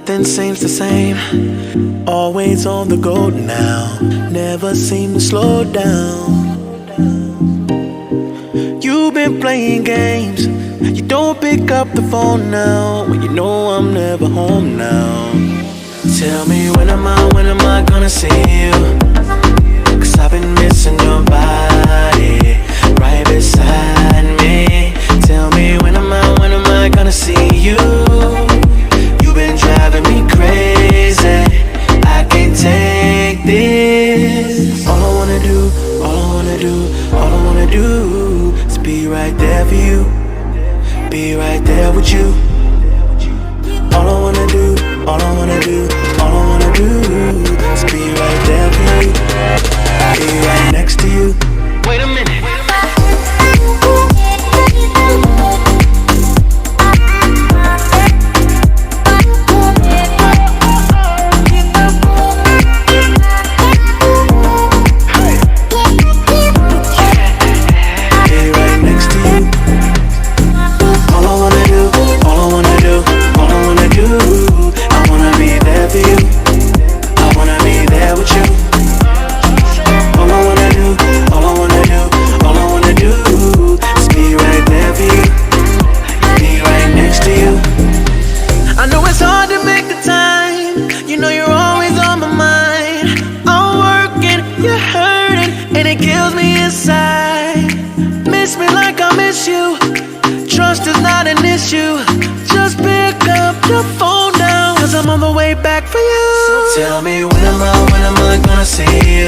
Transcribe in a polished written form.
Nothing seems the same. Always on the go now. Never seem to slow down. You've been playing games. You don't pick up the phone now when you know I'm never home now. Tell me when am I gonna see you? 'Cause I've been missing your body right beside me. Tell me when am I gonna see you? You've been driving me crazy. I can't take this. All I wanna do is be right there for you. Be right there with you. All I wanna do is be right there for you. Be right next to you. Wait a minute. Tell me when am I gonna see you?